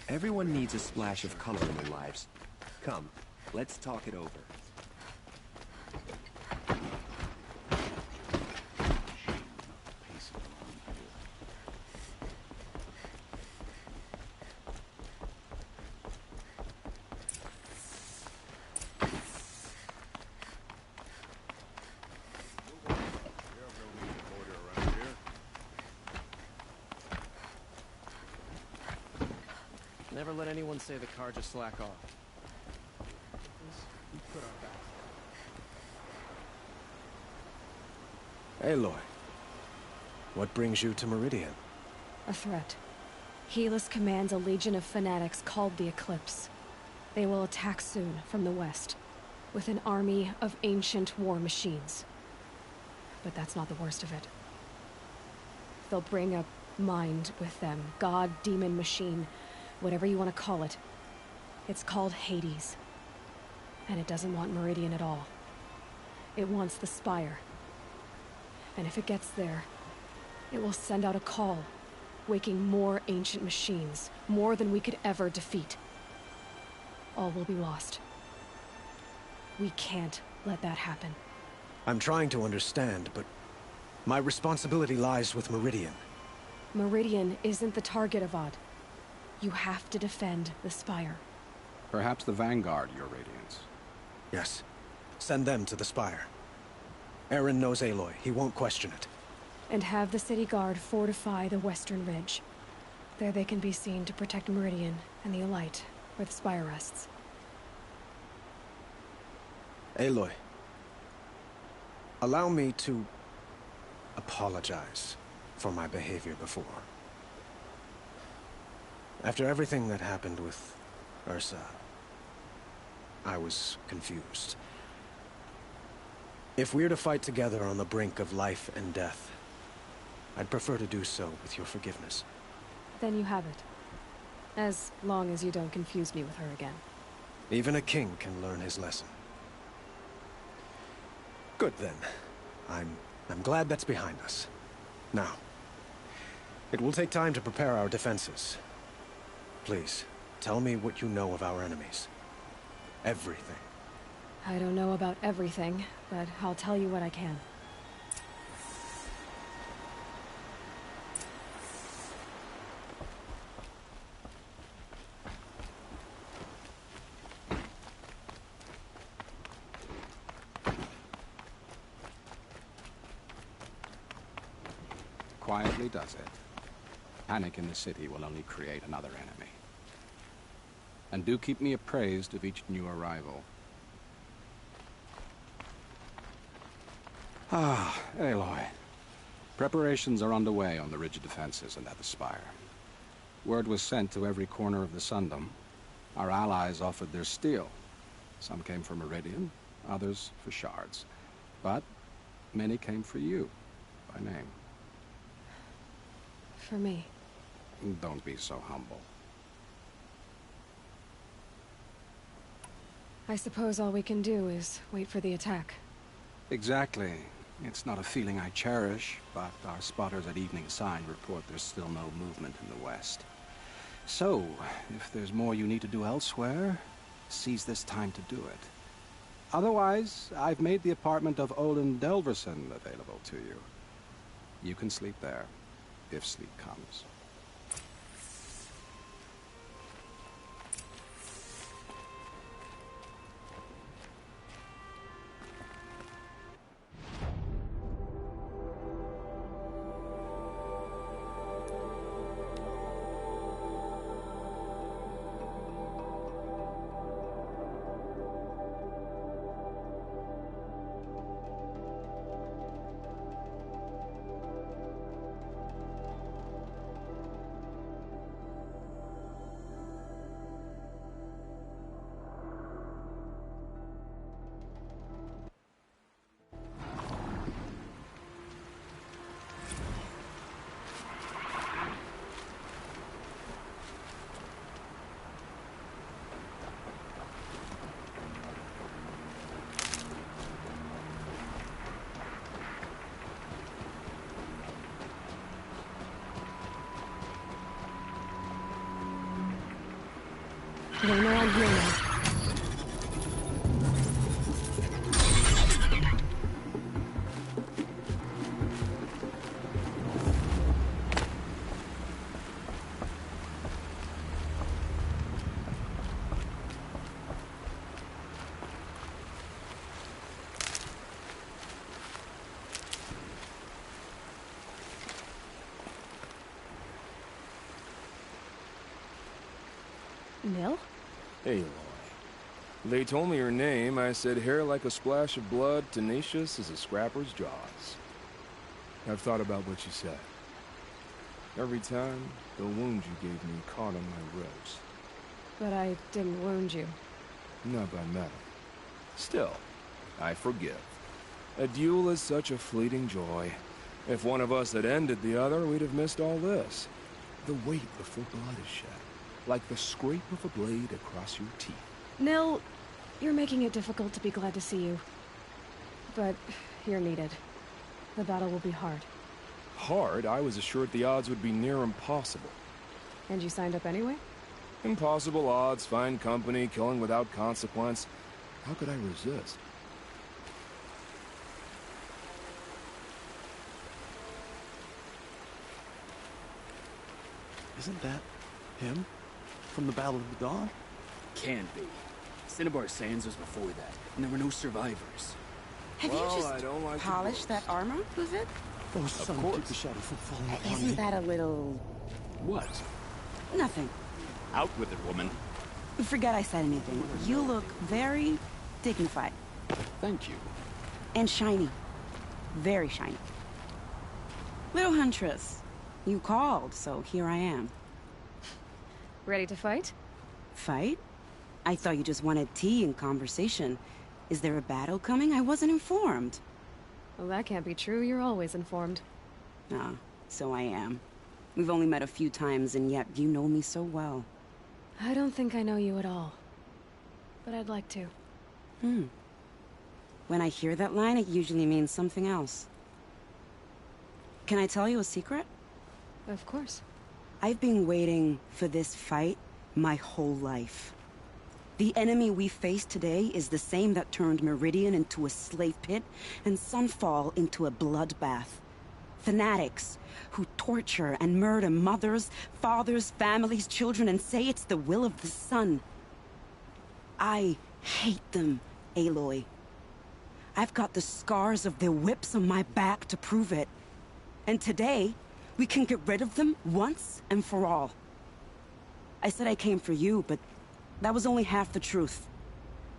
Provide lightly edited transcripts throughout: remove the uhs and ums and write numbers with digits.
Everyone needs a splash of color in their lives. Come, let's talk it over. Never let anyone say the car just slack off. We put our backs. Aloy, what brings you to Meridian? A threat. Helis commands a legion of fanatics called the Eclipse. They will attack soon from the west, with an army of ancient war machines. But that's not the worst of it. They'll bring a mind with them, god, demon, machine, whatever you want to call it. It's called Hades. And it doesn't want Meridian at all. It wants the Spire. And if it gets there, it will send out a call, waking more ancient machines, more than we could ever defeat. All will be lost. We can't let that happen. I'm trying to understand, but my responsibility lies with Meridian. Meridian isn't the target, Avad. You have to defend the Spire. Perhaps the Vanguard, Your Radiance. Yes. Send them to the Spire. Eren knows Aloy. He won't question it. And have the City Guard fortify the Western Ridge. There they can be seen to protect Meridian and the Elite, where the Spire rests. Aloy, allow me to apologize for my behavior before. After everything that happened with Ursa, I was confused. If we're to fight together on the brink of life and death, I'd prefer to do so with your forgiveness. Then you have it. As long as you don't confuse me with her again. Even a king can learn his lesson. Good then. I'm glad that's behind us. Now, it will take time to prepare our defenses. Please, tell me what you know of our enemies. Everything. I don't know about everything, but I'll tell you what I can. Quietly does it. Panic in the city will only create another enemy. And do keep me appraised of each new arrival. Ah, Aloy. Preparations are underway on the ridge defenses and at the Spire. Word was sent to every corner of the Sundom. Our allies offered their steel. Some came for Meridian, others for shards. But many came for you, by name. For me. Don't be so humble. I suppose all we can do is wait for the attack. Exactly. It's not a feeling I cherish, but our spotters at Evening Sign report there's still no movement in the west. So, if there's more you need to do elsewhere, seize this time to do it. Otherwise, I've made the apartment of Olin Delverson available to you. You can sleep there, if sleep comes. Getting around here now. Nil? Aloy. They told me your name. I said hair like a splash of blood, tenacious as a scrapper's jaws. I've thought about what you said. Every time, the wound you gave me caught on my ribs. But I didn't wound you. Not by metal. Still, I forgive. A duel is such a fleeting joy. If one of us had ended the other, we'd have missed all this. The weight before blood is shed. Like the scrape of a blade across your teeth. Nil, you're making it difficult to be glad to see you. But you're needed. The battle will be hard. Hard? I was assured the odds would be near impossible. And you signed up anyway? Impossible odds, fine company, killing without consequence. How could I resist? Isn't that him? From the Battle of the Dawn? Can't be. Cinnabar Sands was before that, and there were no survivors. Have Well, you I just don't like the polished that books. armor, was it? Oh, son, course. keep the shadow from falling upon me. Isn't that a little... What? nothing? Out with it, woman. Forget I said anything. You look very dignified. Thank you. And shiny. Very shiny. Little Huntress, you called, so here I am. Ready to fight? Fight? I thought you just wanted tea and conversation. Is there a battle coming? I wasn't informed. Well, that can't be true. You're always informed. Ah, so I am. We've only met a few times, and yet you know me so well. I don't think I know you at all. But I'd like to. When I hear that line, it usually means something else. Can I tell you a secret? Of course. I've been waiting for this fight my whole life. The enemy we face today is the same that turned Meridian into a slave pit and Sunfall into a bloodbath. Fanatics who torture and murder mothers, fathers, families, children, and say it's the will of the sun. I hate them, Aloy. I've got the scars of their whips on my back to prove it. And today, we can get rid of them once and for all. I said I came for you, but that was only half the truth.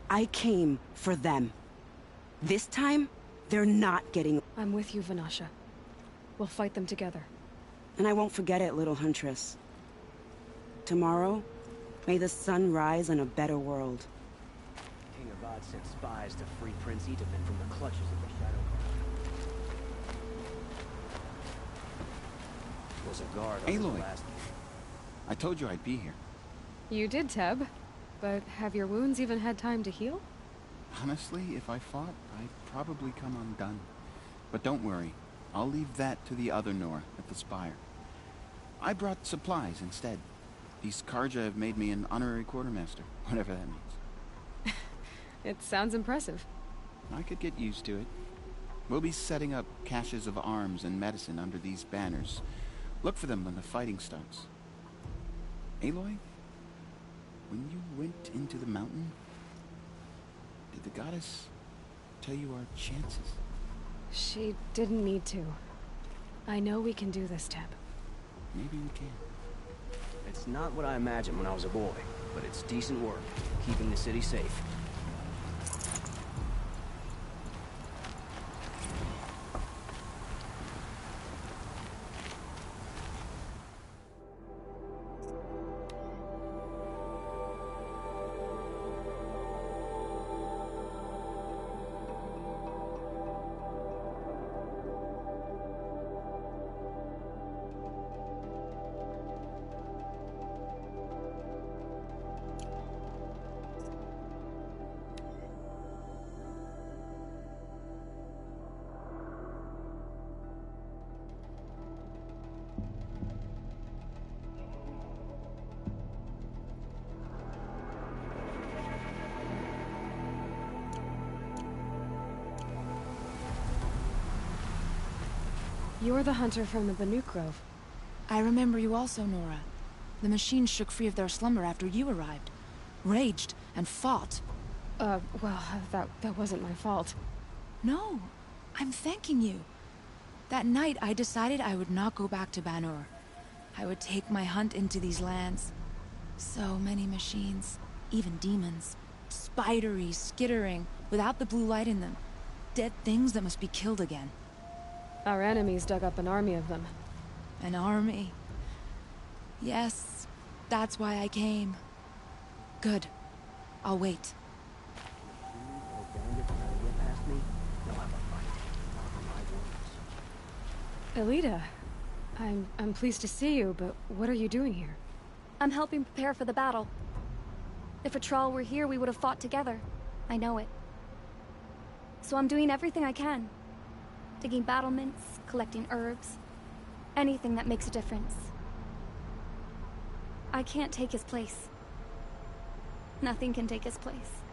I came for them. This time, they're not getting... I'm with you, Vanasha. We'll fight them together. And I won't forget it, little Huntress. Tomorrow, may the sun rise in a better world. King Avad sent spies to free Prince Ethavan from the clutches of the Shadow Guard. Was a guard on his Aloy. last... I told you I'd be here. You did, Teb. But have your wounds even had time to heal? Honestly, if I fought, I'd probably come undone. But don't worry. I'll leave that to the other Nora at the Spire. I brought supplies instead. These Karja have made me an honorary quartermaster, whatever that means. It sounds impressive. I could get used to it. We'll be setting up caches of arms and medicine under these banners. Look for them when the fighting starts. Aloy? When you went into the mountain, did the goddess tell you our chances? She didn't need to. I know we can do this, Teb. Maybe we can. It's not what I imagined when I was a boy, but it's decent work, keeping the city safe. You're the hunter from the Banuk Grove. I remember you also, Nora. The machines shook free of their slumber after you arrived. Raged and fought. Well, that wasn't my fault. No, I'm thanking you. That night, I decided I would not go back to Banur. I would take my hunt into these lands. So many machines, even demons. Spidery, skittering, without the blue light in them. Dead things that must be killed again. Our enemies dug up an army of them. An army. Yes, that's why I came. Good. I'll wait. Elita, I'm pleased to see you, but what are you doing here? I'm helping prepare for the battle. If Atral were here, we would have fought together. I know it. So I'm doing everything I can. Digging battlements, collecting herbs. Anything that makes a difference. I can't take his place. Nothing can take his place.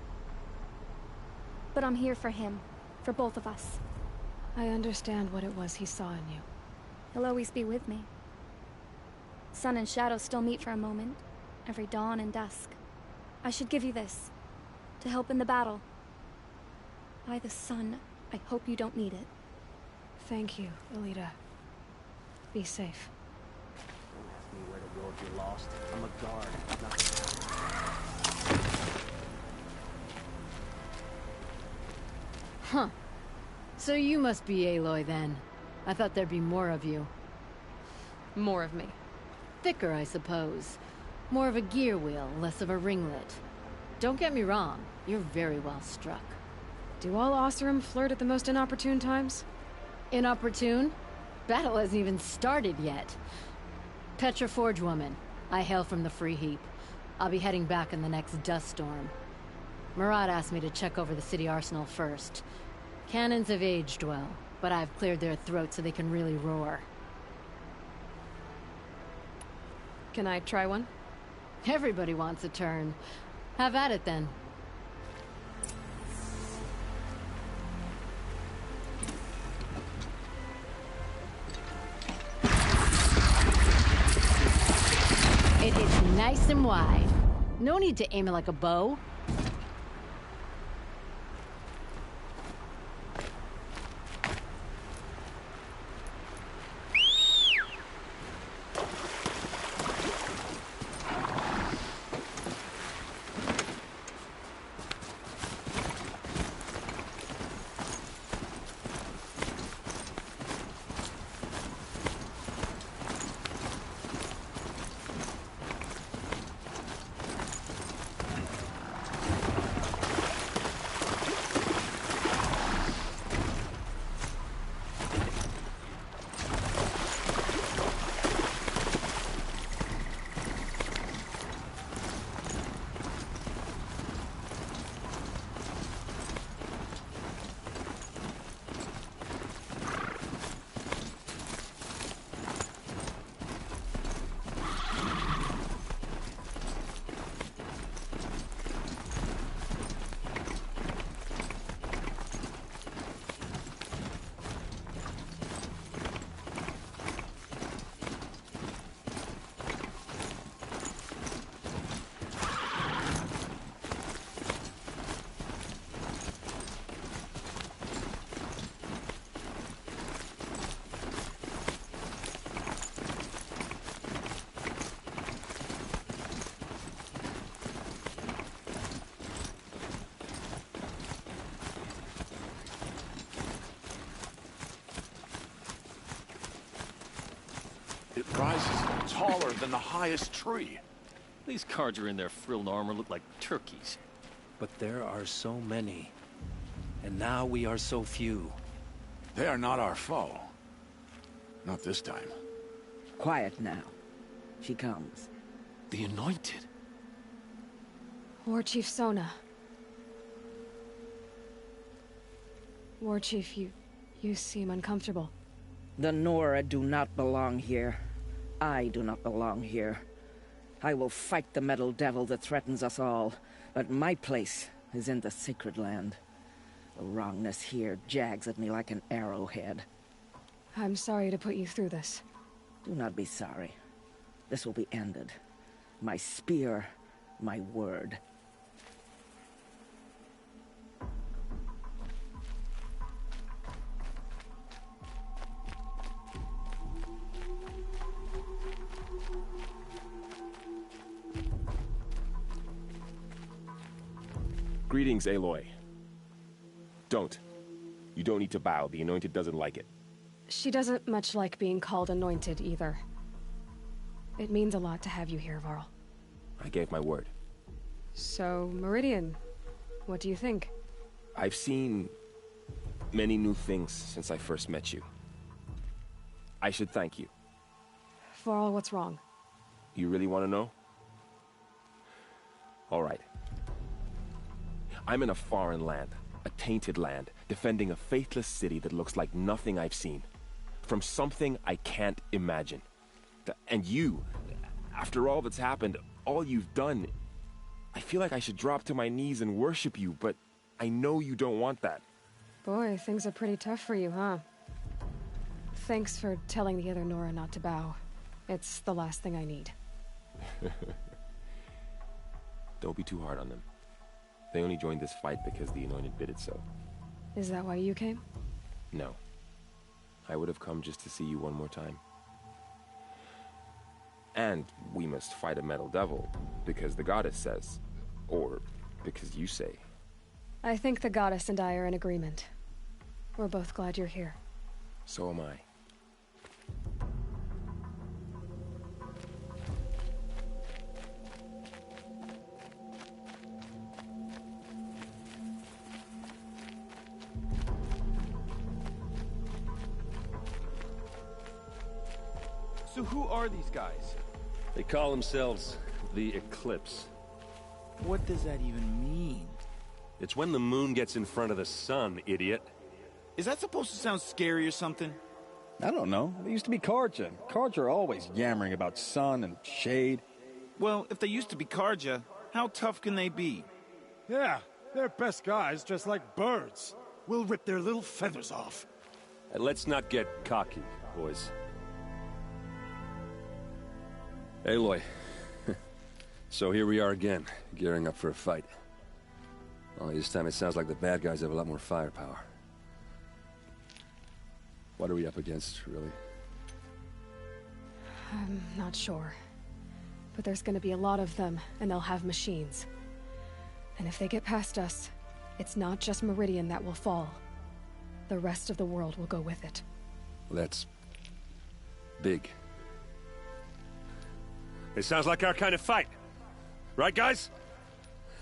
But I'm here for him. For both of us. I understand what it was he saw in you. He'll always be with me. Sun and shadow still meet for a moment. Every dawn and dusk. I should give you this. To help in the battle. By the sun, I hope you don't need it. Thank you, Elita. Be safe. Don't ask me where to go if you're lost. I'm a guard, not Huh. So you must be Aloy then. I thought there'd be more of you. More of me. Thicker, I suppose. More of a gear wheel, less of a ringlet. Don't get me wrong, you're very well struck. Do all Oseram flirt at the most inopportune times? Inopportune? Battle hasn't even started yet. Petra Forge woman. I hail from the Free Heap. I'll be heading back in the next dust storm. Murad asked me to check over the city arsenal first. Cannons have aged well, but I've cleared their throats so they can really roar. Can I try one? Everybody wants a turn. Have at it then. It hits nice and wide. No need to aim it like a bow. It rises taller than the highest tree. These cards are in their frilled armor look like turkeys. But there are so many. And now we are so few. They are not our foe. Not this time. Quiet now. She comes. The Anointed. War Chief Sona. War Chief, you seem uncomfortable. The Nora do not belong here. I do not belong here. I will fight the metal devil that threatens us all, but my place is in the sacred land. The wrongness here jags at me like an arrowhead. I'm sorry to put you through this. Do not be sorry. This will be ended. My spear, my word. Greetings, Aloy. Don't. You don't need to bow. The Anointed doesn't like it. She doesn't much like being called Anointed, either. It means a lot to have you here, Varl. I gave my word. So, Meridian, what do you think? I've seen many new things since I first met you. I should thank you. Varl, what's wrong? You really want to know? All right. I'm in a foreign land, a tainted land, defending a faithless city that looks like nothing I've seen. From something I can't imagine. And you, after all that's happened, all you've done, I feel like I should drop to my knees and worship you, but I know you don't want that. Boy, things are pretty tough for you, huh? Thanks for telling the other Nora not to bow. It's the last thing I need. Don't be too hard on them. They only joined this fight because the Anointed bid it so. Is that why you came? No. I would have come just to see you one more time. And we must fight a metal devil, because the goddess says. Or because you say. I think the goddess and I are in agreement. We're both glad you're here. So am I. So who are these guys? They call themselves the Eclipse. What does that even mean? It's when the moon gets in front of the sun, idiot. Is that supposed to sound scary or something? I don't know. They used to be Carja. Carja are always yammering about sun and shade. Well, if they used to be Carja, how tough can they be? Yeah, they're best guys dressed like birds. We'll rip their little feathers off. And let's not get cocky, boys. Aloy. So here we are again, gearing up for a fight. Only this time it sounds like the bad guys have a lot more firepower. What are we up against, really? I'm not sure. But there's gonna be a lot of them, and they'll have machines. And if they get past us, it's not just Meridian that will fall. The rest of the world will go with it. Well, that's big. It sounds like our kind of fight. Right, guys?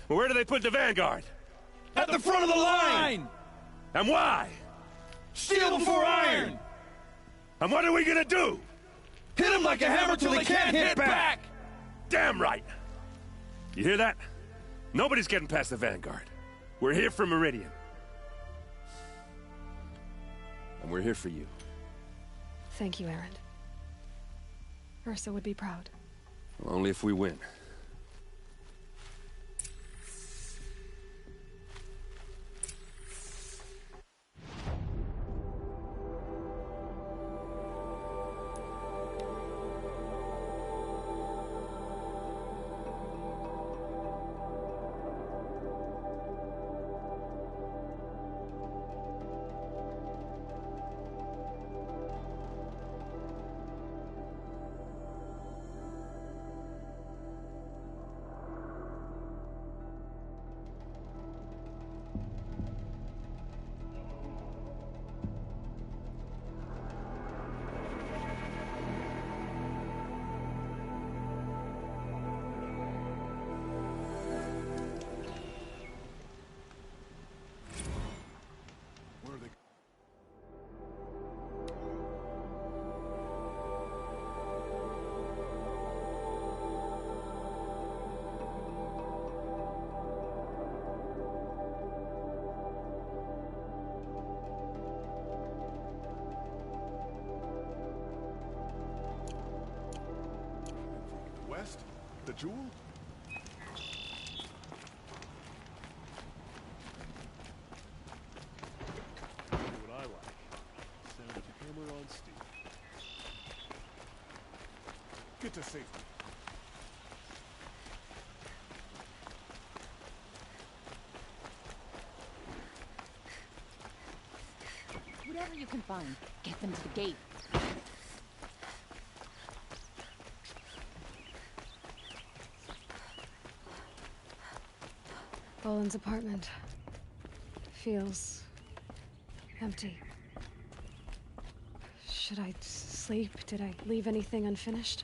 Well, where do they put the Vanguard? At the front of the line! And why? Steel before iron! And what are we gonna do? Hit them like a hammer till they can't hit back! Damn right! You hear that? Nobody's getting past the Vanguard. We're here for Meridian. And we're here for you. Thank you, Erend. Ursa would be proud. Well, only if we win. West? The jewel? What I like. Sound of hammer on steel. Get to safety. Whatever you can find, get them to the gate. Boland's apartment feels empty. Should I sleep? Did I leave anything unfinished?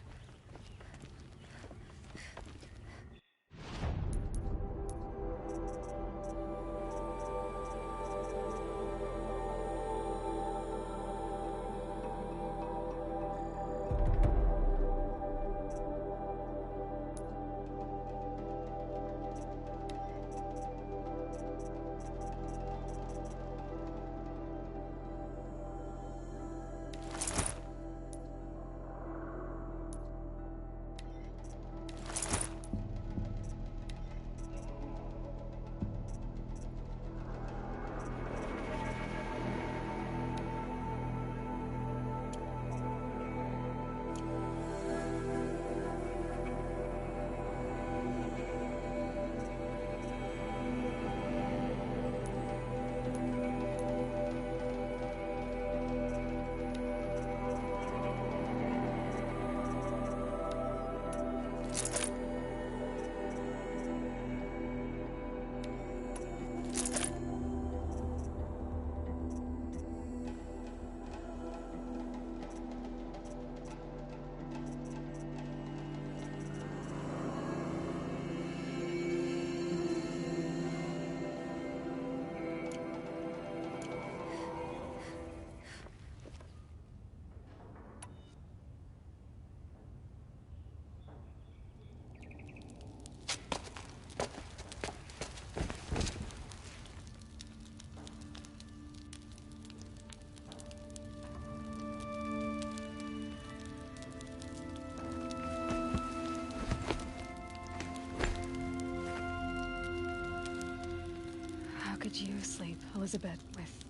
Could you sleep, Elizabeth, with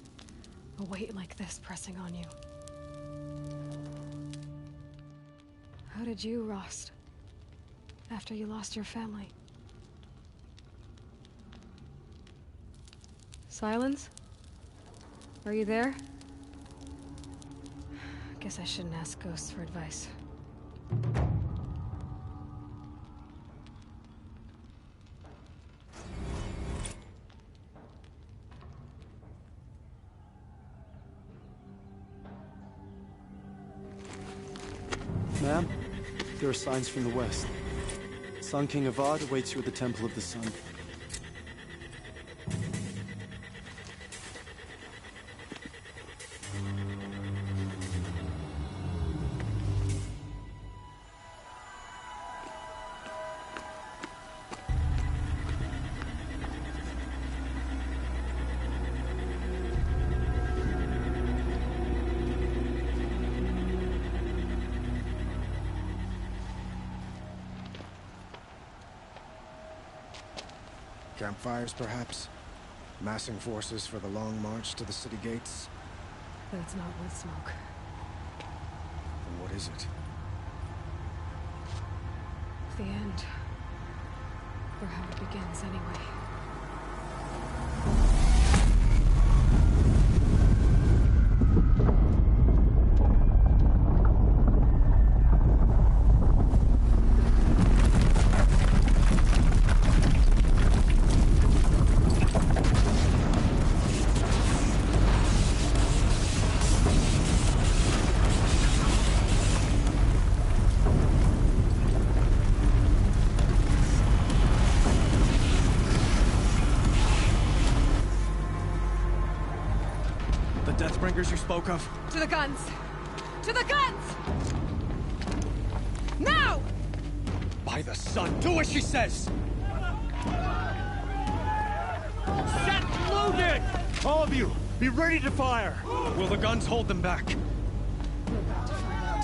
a weight like this pressing on you? How did you, Rost, after you lost your family? Silence? Are you there? Guess I shouldn't ask ghosts for advice. Ma'am, there are signs from the west. Sun King Avad awaits you at the Temple of the Sun. Campfires, perhaps? Massing forces for the long march to the city gates? But it's not wood smoke. Then what is it? The end. Or how it begins, anyway. Deathbringers you spoke of? To the guns! To the guns! Now! By the sun, do as she says! Set loaded! All of you, be ready to fire! Will the guns hold them back? We're about to find out.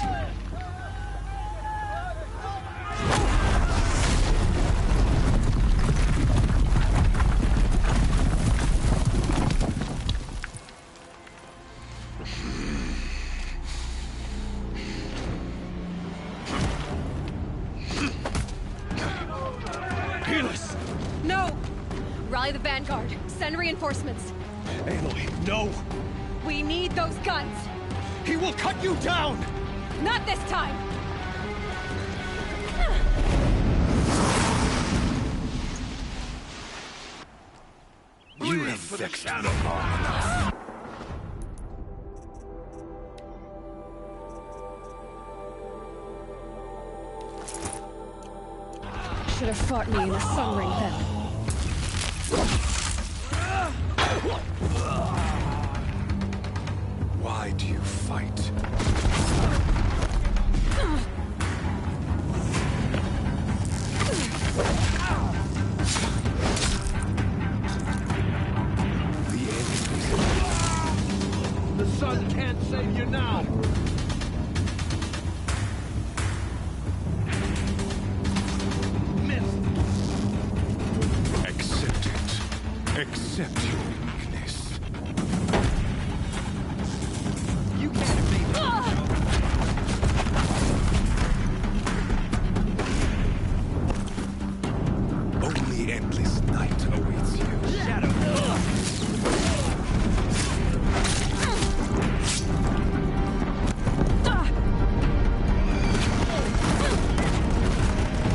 No! Rally the Vanguard. Send reinforcements. Aloy, no! We need those guns! He will cut you down! Not this time! You have vexed me long enough. Should have fought me in the Sun Ring then. Why do you fight? The sun can't save you now! Accept it. Accept your weakness. You can't evade me. Only endless night awaits you. Shadow!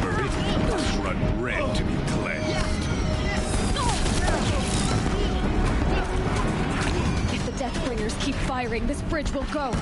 Meridian must run red to be cleansed. If the Deathbringers keep firing, this bridge will go.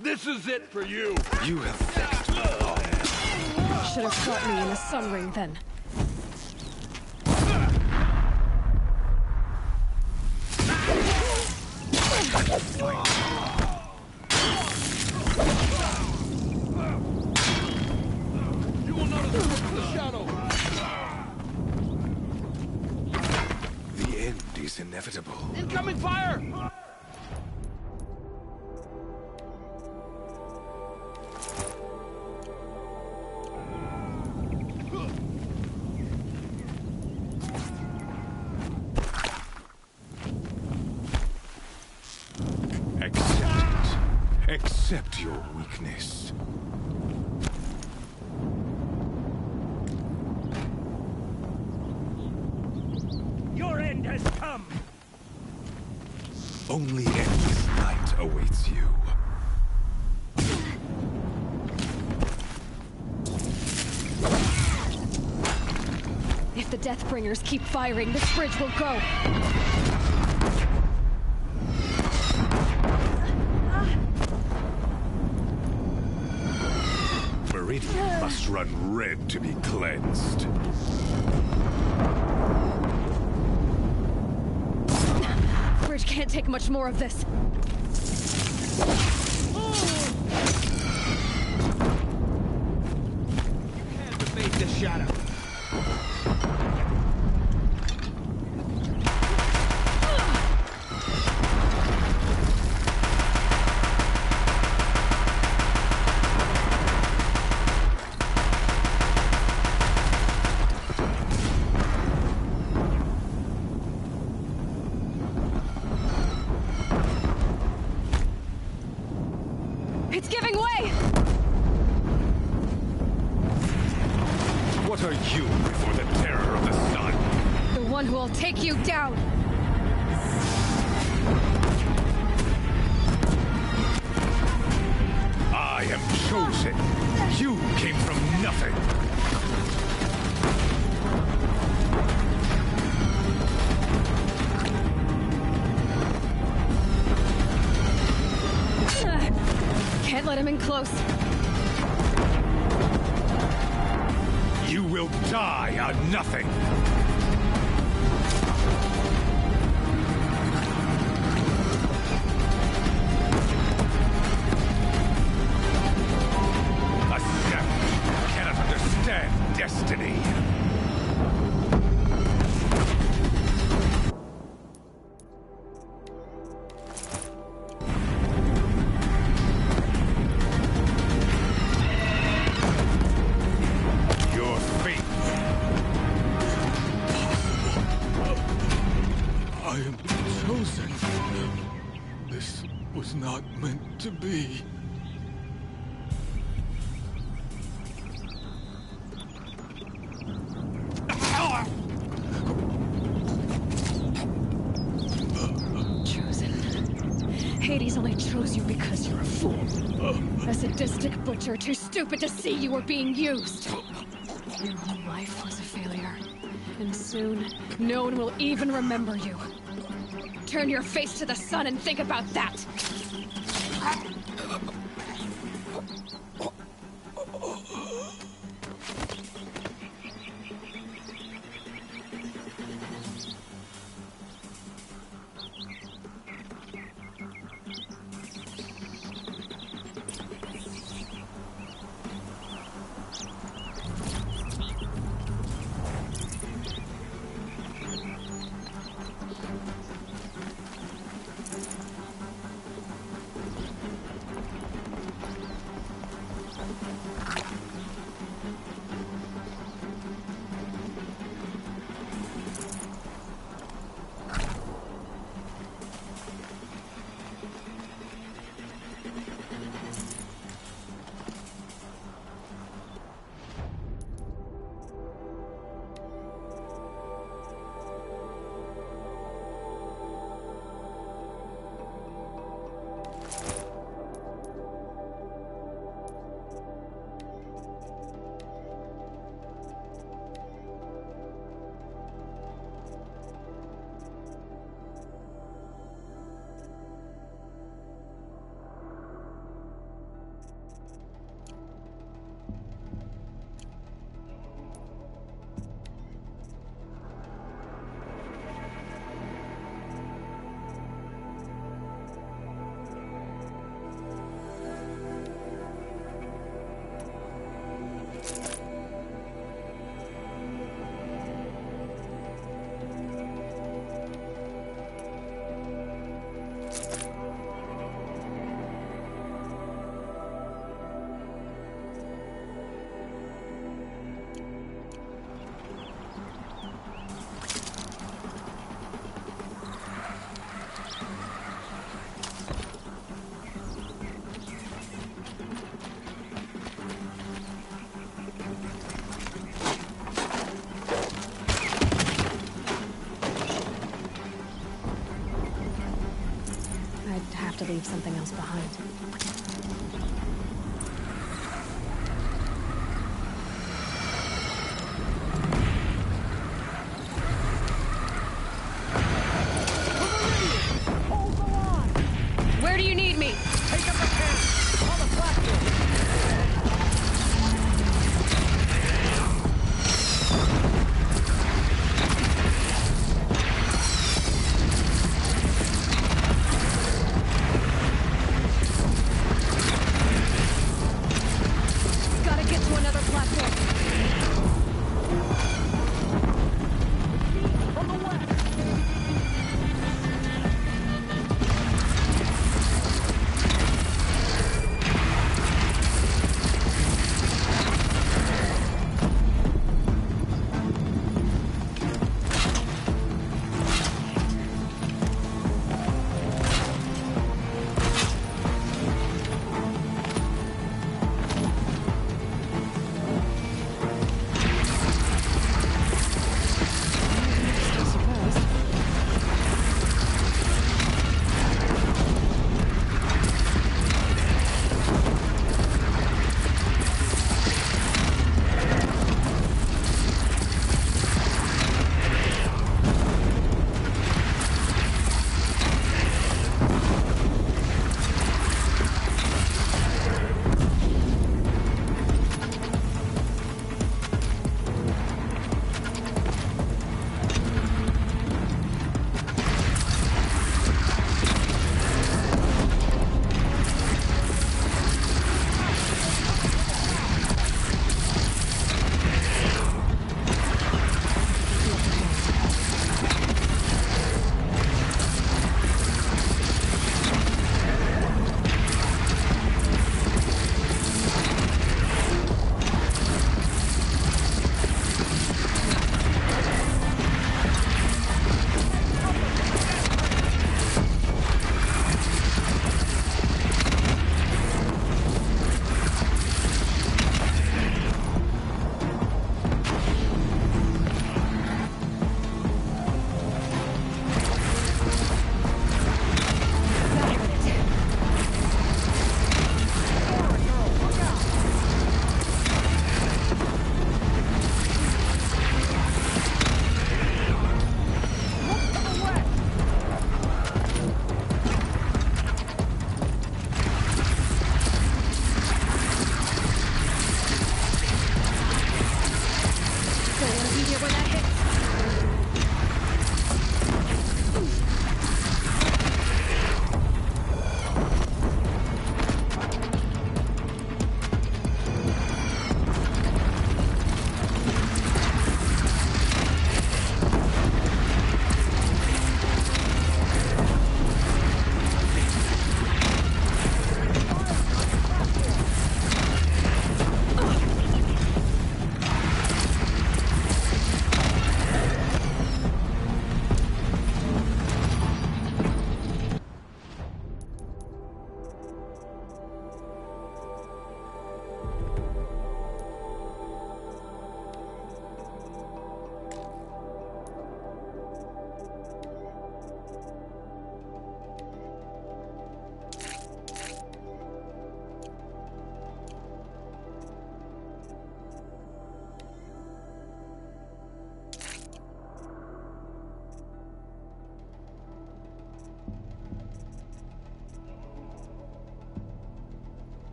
This is it for you! You have vexed me long enough. Should have fought me in the Sun Ring then. You will not escape the shadow! The end is inevitable. Incoming fire! Accept your weakness. Your end has come! Only endless night awaits you. If the Deathbringers keep firing, this bridge will go. Meridian must run red to be cleansed. Bridge can't take much more of this. You can't evade the shadow! It's giving way! What are you before the terror of the sun? The one who will take you down! I am chosen. You came from nothing. let him in close. You will die on nothing! A Seth cannot understand destiny. To be. Chosen. Hades only chose you because you're a fool. A sadistic butcher too stupid to see you were being used. Your whole life was a failure. And soon, no one will even remember you. Turn your face to the sun and think about that! To leave something else behind. Where do you need me? Take up the camp on the platform.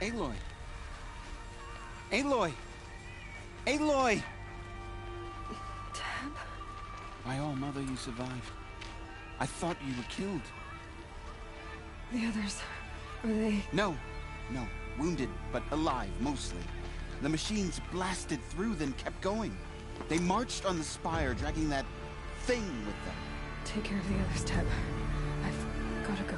Aloy! Aloy! Aloy! Tab? By all, Mother, you survived. I thought you were killed. The others, are they... No. Wounded, but alive, mostly. The machines blasted through, then kept going. They marched on the spire, dragging that thing with them. Take care of the others, Tab. I've gotta go.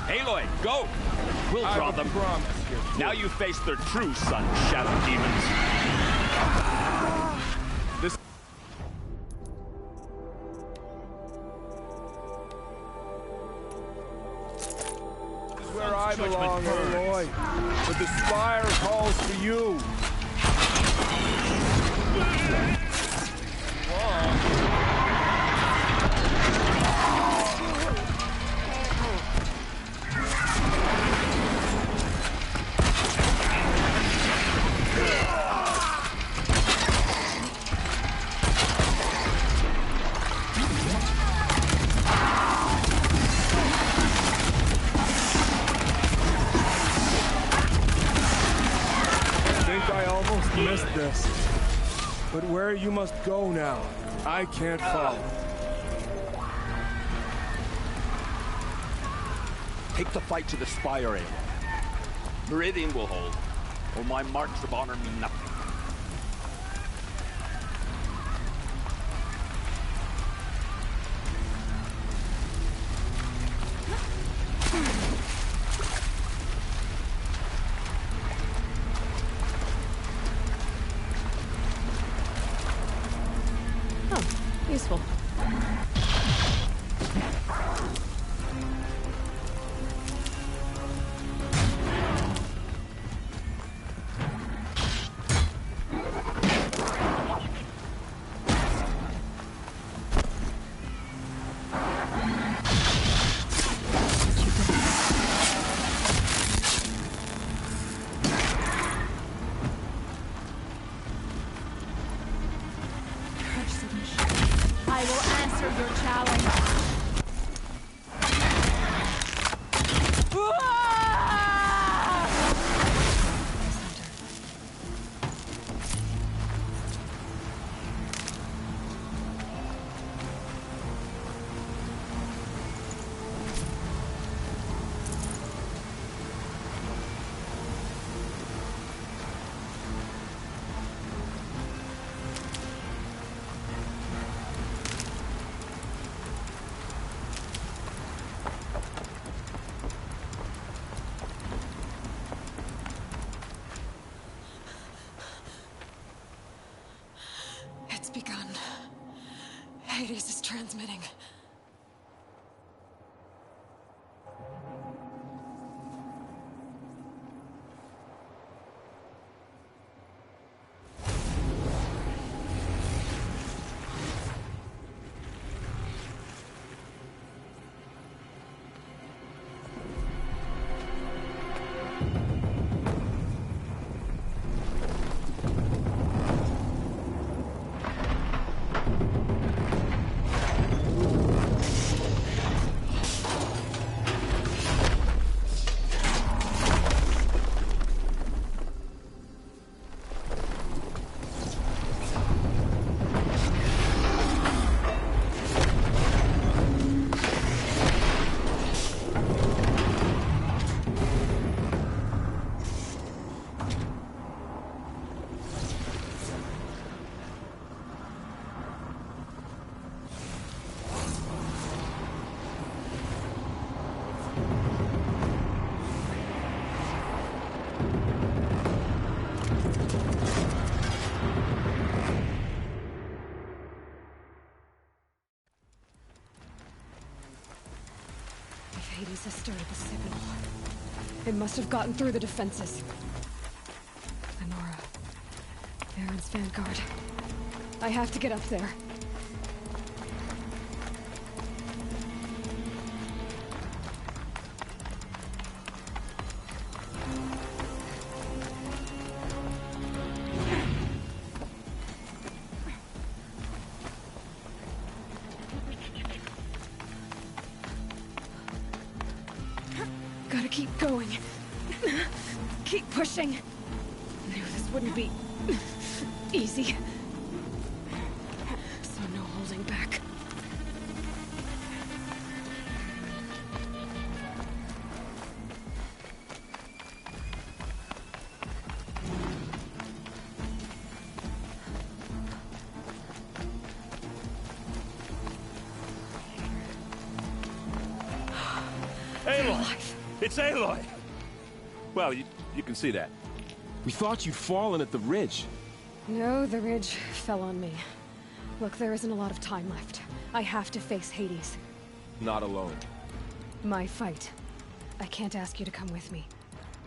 Aloy, go! We'll draw them. Now you face their true son, Shadow Demons. This is where I belong, Aloy. But the spire calls for you. Missed this. But where you must go now, I can't follow. Take the fight to the spire, Aloy. Meridian will hold, or my marks of honor mean nothing. Useful. I will answer your challenge. It's begun. Hades is transmitting. Sister of the Signal. It must have gotten through the defenses. Lenora. Aaron's vanguard. I have to get up there. Gotta keep going. Keep pushing. Knew this wouldn't be easy. So no holding back. Aloy! It's Aloy! Well, you can see that. We thought you'd fallen at the ridge. No, the ridge fell on me. Look, there isn't a lot of time left. I have to face Hades. Not alone. My fight. I can't ask you to come with me.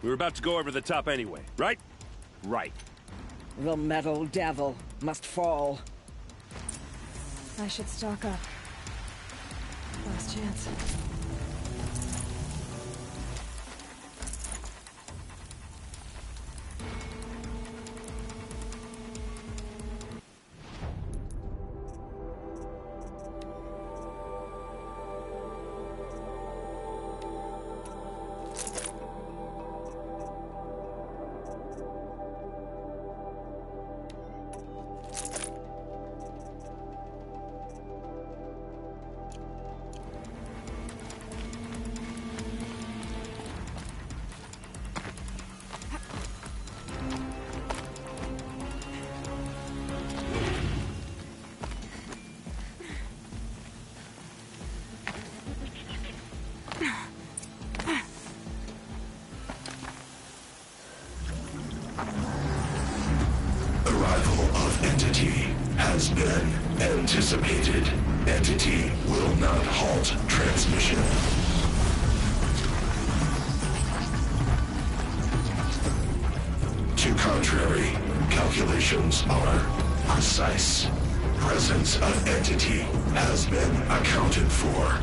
We were about to go over the top anyway, right? Right. The metal devil must fall. I should stock up. Last chance. Has been anticipated. Entity will not halt transmission. To contrary, calculations are precise. Presence of entity has been accounted for.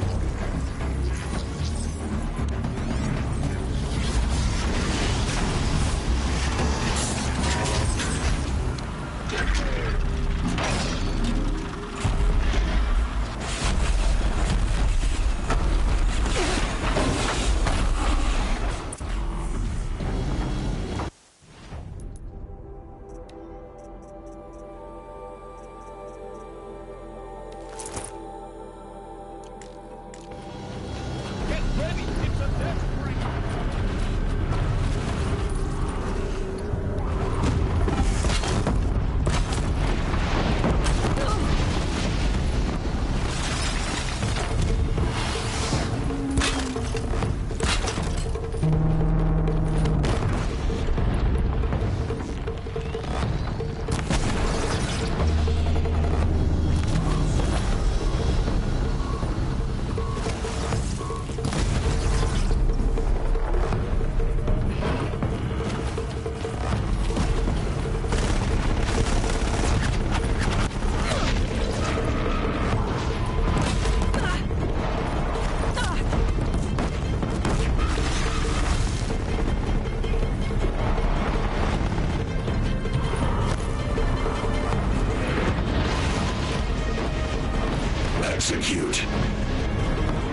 Execute.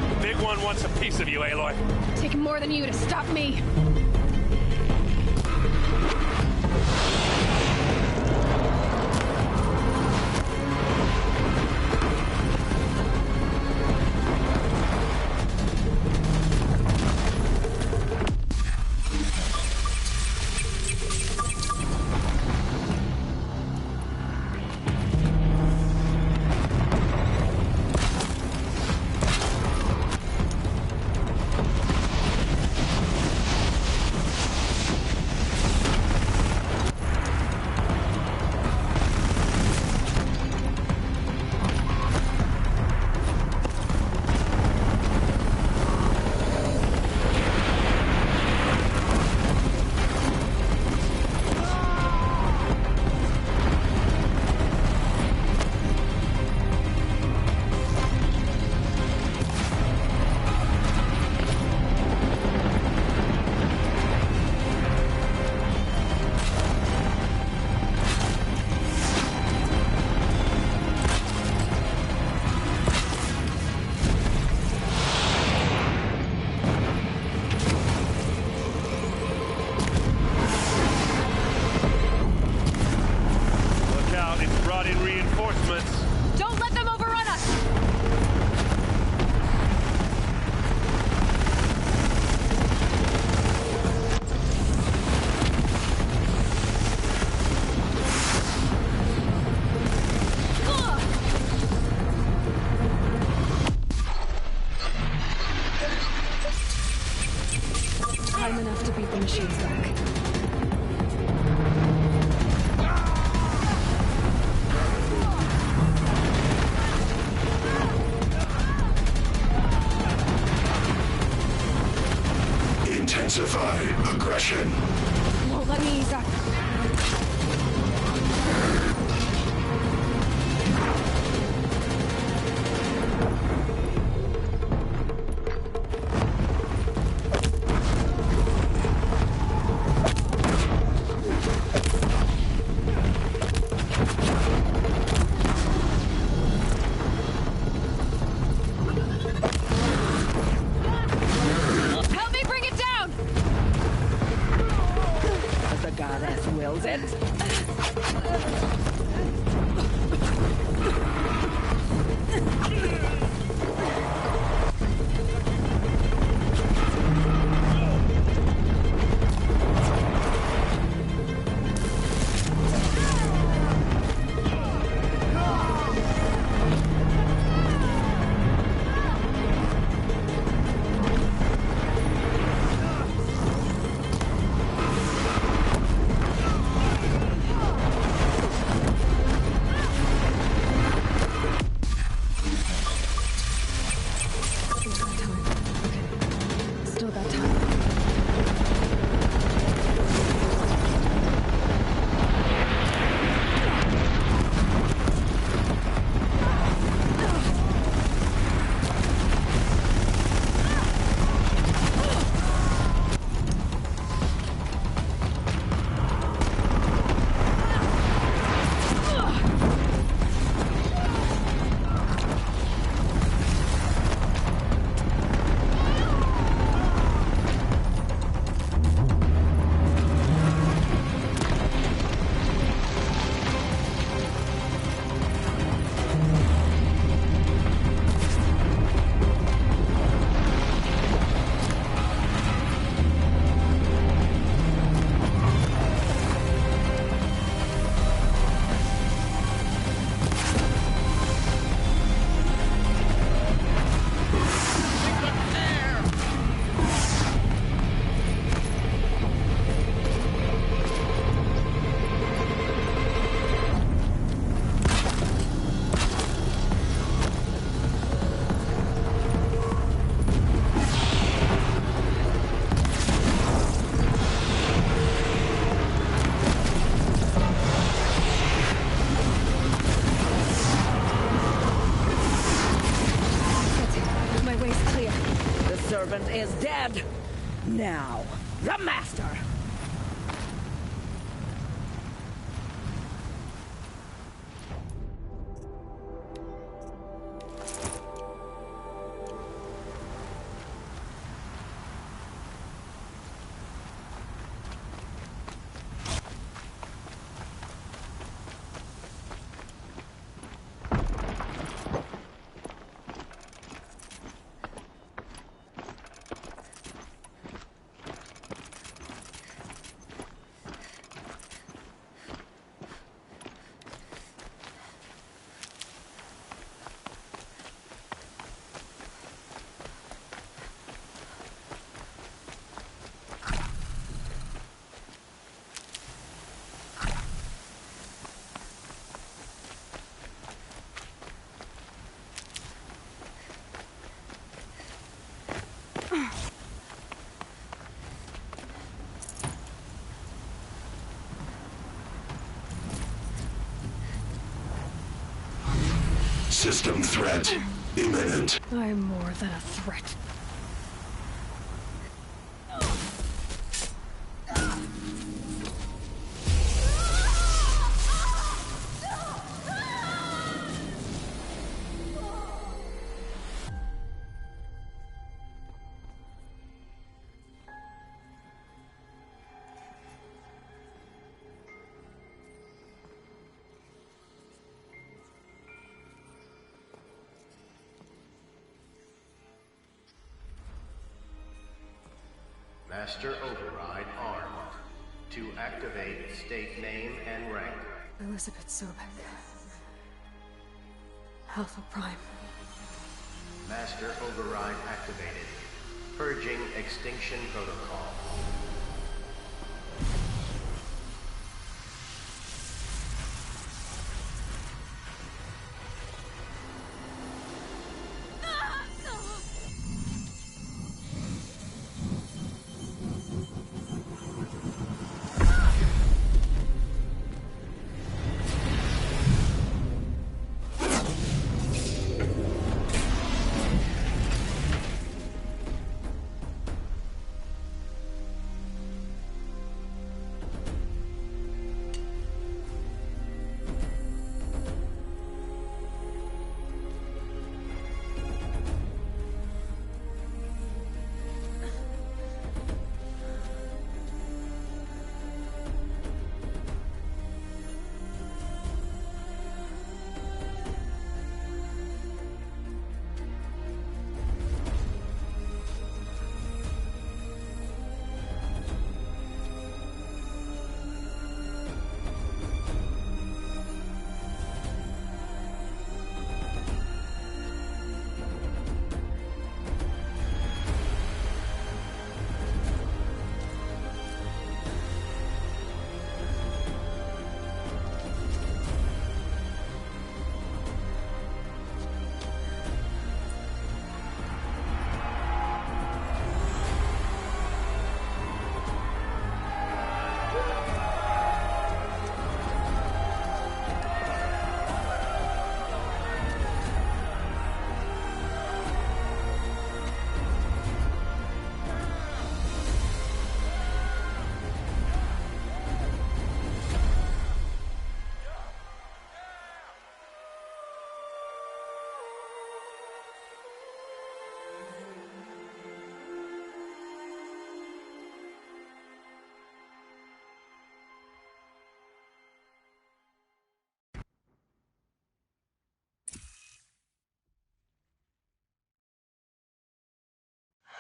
The big one wants a piece of you, Aloy. Take more than you to stop me. reinforcements! Don't let them overrun us! Time enough to beat the machines back. Intensify aggression. Won't let me ease up. Help me bring it down! The goddess wills it. Still got time. My way's clear. The servant is dead. Now, the master. System threat imminent. I'm more than a threat. Master Override armed. To activate, state name and rank. Elizabeth Sobek. Alpha Prime. Master Override activated. Purging Extinction Protocol.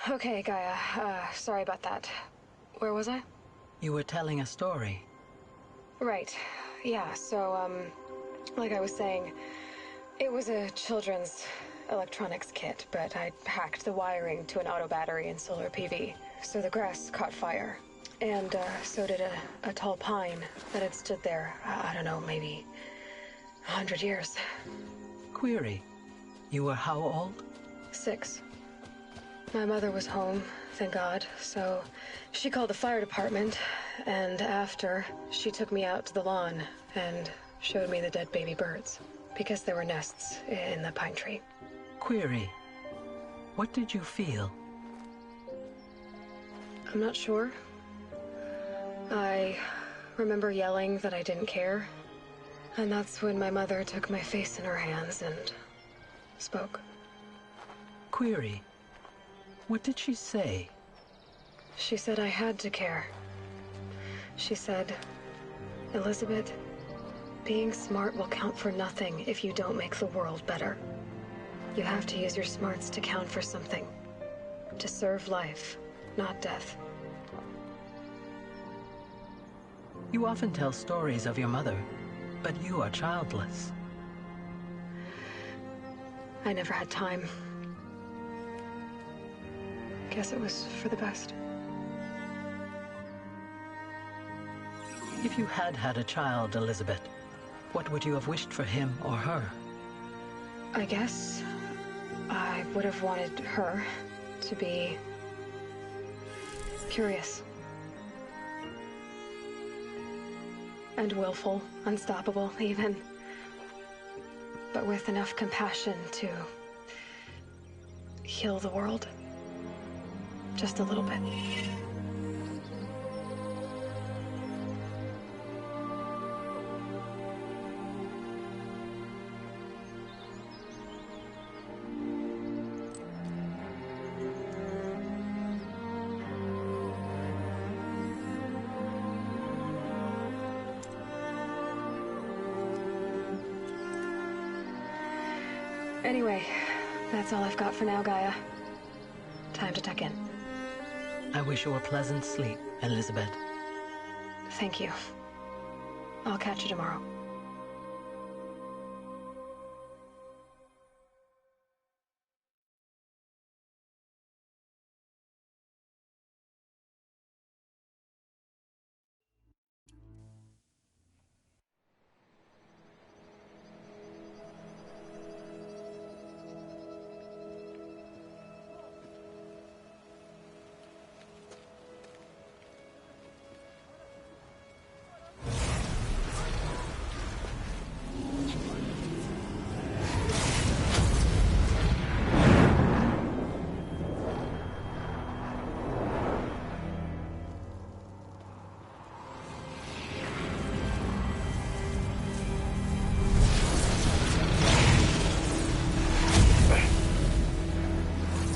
Okay, Gaia. Sorry about that. Where was I? You were telling a story. Right. Yeah, so, like I was saying, it was a children's electronics kit, but I hacked the wiring to an auto battery and solar PV. So the grass caught fire. And, so did a tall pine that had stood there, I don't know, maybe 100 years. Query. You were how old? 6. My mother was home, thank God, so she called the fire department, and after, she took me out to the lawn and showed me the dead baby birds, because there were nests in the pine tree. Query. What did you feel? I'm not sure. I remember yelling that I didn't care, and that's when my mother took my face in her hands and spoke. Query. What did she say? She said I had to care. She said, Elizabeth, being smart will count for nothing if you don't make the world better. You have to use your smarts to count for something. To serve life, not death. You often tell stories of your mother, but you are childless. I never had time. Guess it was for the best. If you had had a child, Elizabeth, what would you have wished for him or her? I guess I would have wanted her to be curious. And willful, unstoppable, even. But with enough compassion to heal the world. Just a little bit. Anyway, that's all I've got for now, Gaia. Time to tuck in. I wish you a pleasant sleep, Elizabeth. Thank you. I'll catch you tomorrow.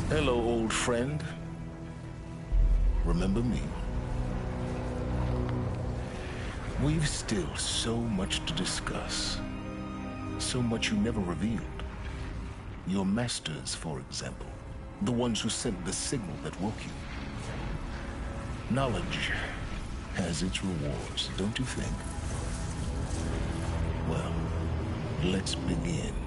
Hello, old friend. Remember me? We've still so much to discuss. So much you never revealed. Your masters, for example. The ones who sent the signal that woke you. Knowledge has its rewards, don't you think? Well, let's begin.